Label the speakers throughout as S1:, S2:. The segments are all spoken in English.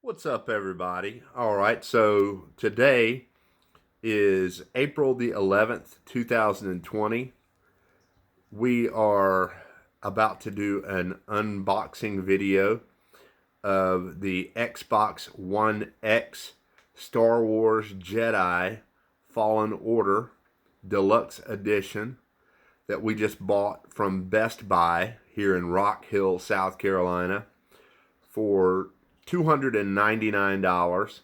S1: What's up, everybody? All right, so today is April the 11th, 2020. We are about to do an unboxing video of the Xbox One X Star Wars Jedi Fallen Order Deluxe Edition that we just bought from Best Buy here in Rock Hill, South Carolina for $299,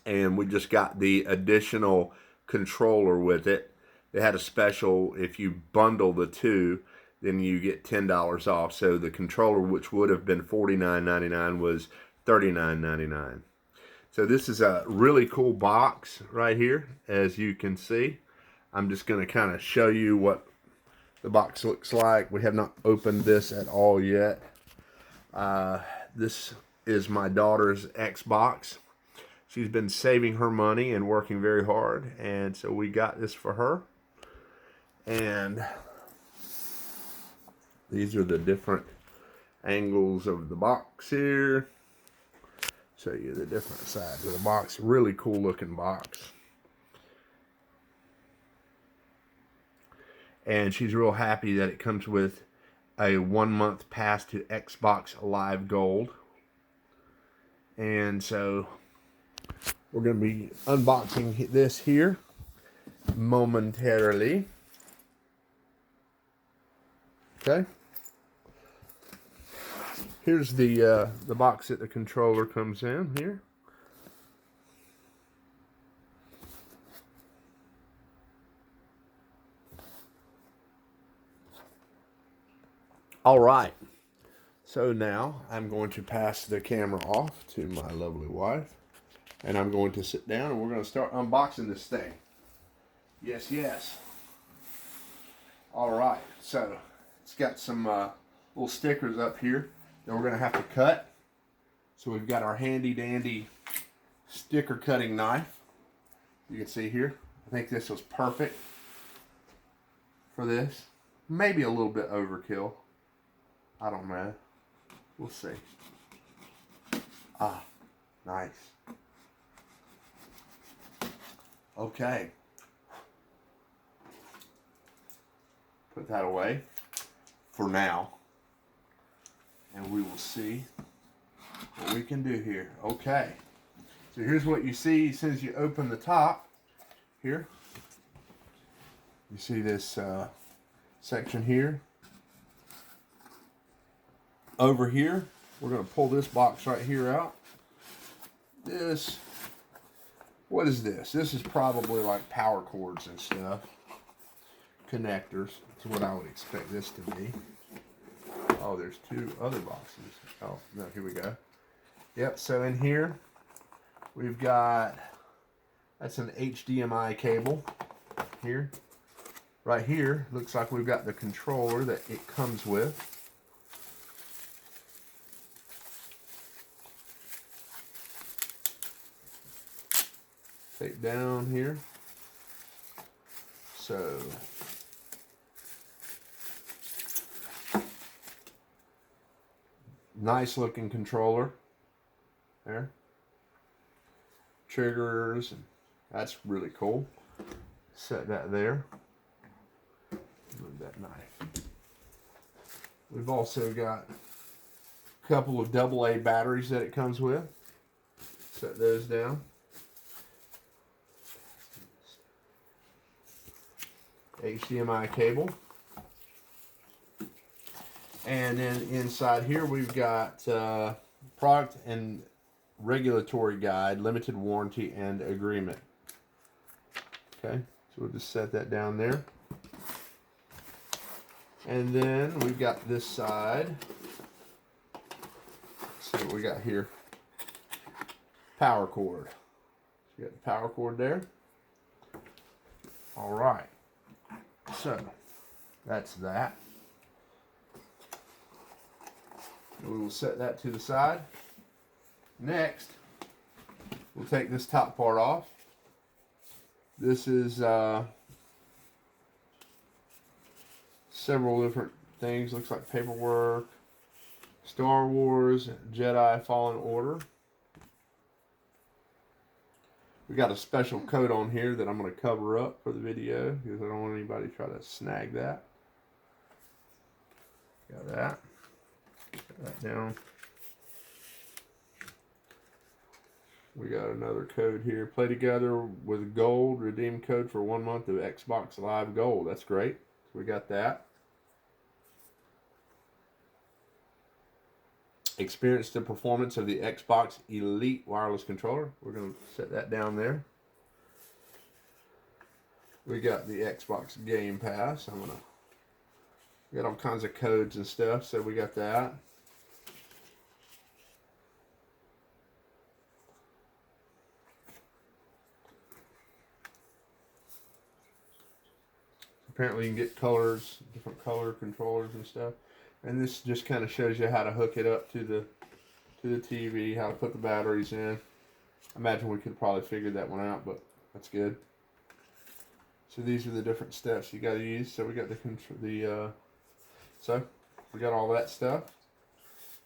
S1: and we just got the additional controller with it. They had a special, if you bundle the two, then you get $10 off. So the controller, which would have been $49.99, was $39.99. So this is a really cool box right here, as you can see. I'm just going to kind of show you what the box looks like. We have not opened this at all yet. This is my daughter's Xbox. She's been saving her money and working very hard, and so we got this for her. And these are the different angles of the box here. Show you the different sides of the box. Really cool looking box. And she's real happy that it comes with a 1-month pass to Xbox Live Gold. And so we're going to be unboxing this here momentarily. Okay. Here's the box that the controller comes in here. All right. So now I'm going to pass the camera off to my lovely wife, and I'm going to sit down and we're going to start unboxing this thing. Yes, yes. All right, so it's got some little stickers up here that we're going to have to cut. So we've got our handy dandy sticker cutting knife. You can see here. I think this was perfect for this. Maybe a little bit overkill. I don't know. We'll see. Ah, nice. Okay. Put that away for now. And we will see what we can do here. Okay. So here's what you see as soon as you open the top here. You see this section here. Over here, we're going to pull this box right here out. What is this? This is probably like power cords and stuff. Connectors. That's what I would expect this to be. Oh, there's two other boxes. Oh, no, here we go. Yep, so in here, we've got, that's an HDMI cable here. Right here, looks like we've got the controller that it comes with. Take down here. So nice looking controller there. Triggers, and that's really cool. Set that there. Move that knife. We've also got a couple of AA batteries that it comes with. Set those down. HDMI cable. And then inside here we've got product and regulatory guide, limited warranty and agreement. Okay, so we'll just set that down there. And then we've got this side. Let's see what we got here. Power cord. So you got the power cord there. All right. So, that's that. We will set that to the side. Next, we'll take this top part off. This is several different things. Looks like paperwork. Star Wars Jedi Fallen Order. We got a special coat on here that I'm going to cover up for the video because I don't want anybody to try to snag that. Got that. Put that down. We got another code here. Play together with gold. Redeem code for 1 month of Xbox Live Gold. That's great. So we got that. Experience the performance of the Xbox Elite wireless controller. We're going to set that down there. We got the Xbox Game Pass. We got all kinds of codes and stuff, so we got that. Apparently you can get colors, different color controllers and stuff. And this just kind of shows you how to hook it up to the TV, how to put the batteries in. I imagine we could probably figure that one out, but that's good. So these are the different steps you got to use. So we got so we got all that stuff.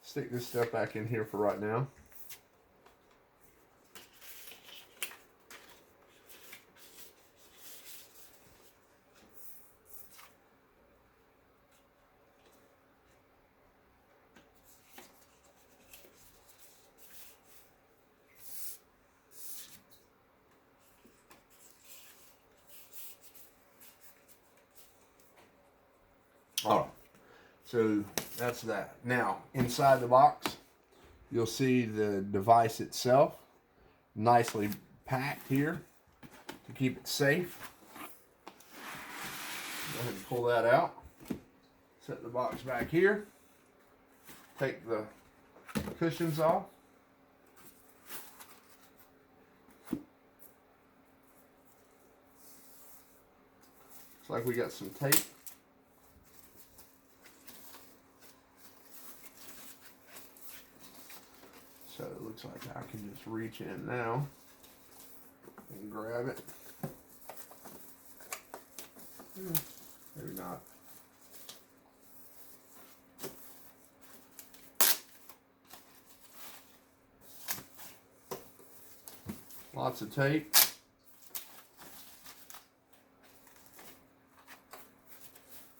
S1: Stick this stuff back in here for right now. All right, so that's that. Now, inside the box, you'll see the device itself, nicely packed here to keep it safe. Go ahead and pull that out. Set the box back here. Take the cushions off. Looks like we got some tape. So it looks like I can just reach in now and grab it. Maybe not. Lots of tape.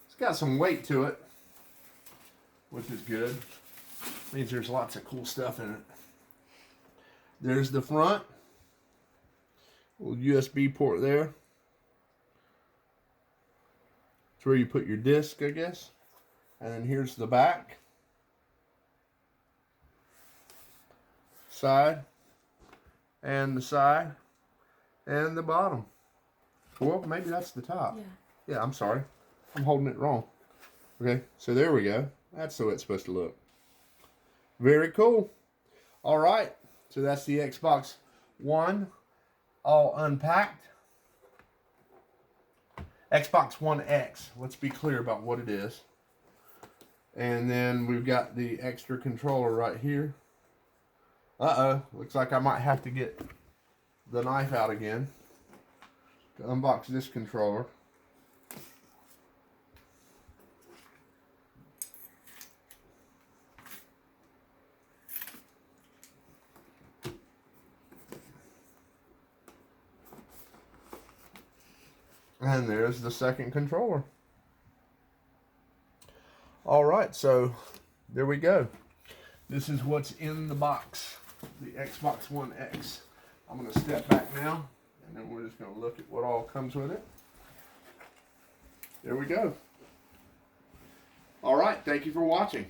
S1: It's got some weight to it, which is good. Means there's lots of cool stuff in it. There's the front. Little USB port there. It's where you put your disc, I guess. And then here's the back. Side. And the side. And the bottom. Well, maybe that's the top. Yeah, I'm sorry. I'm holding it wrong. Okay, so there we go. That's the way it's supposed to look. Very cool. All right. So that's the Xbox One all unpacked. Xbox One X. Let's be clear about what it is. And then we've got the extra controller right here. Uh-oh. Looks like I might have to get the knife out again to unbox this controller. And there's the second controller. All right, so there we go. This is what's in the box, the Xbox One X. I'm going to step back now, and then we're just going to look at what all comes with it. There we go. All right, thank you for watching.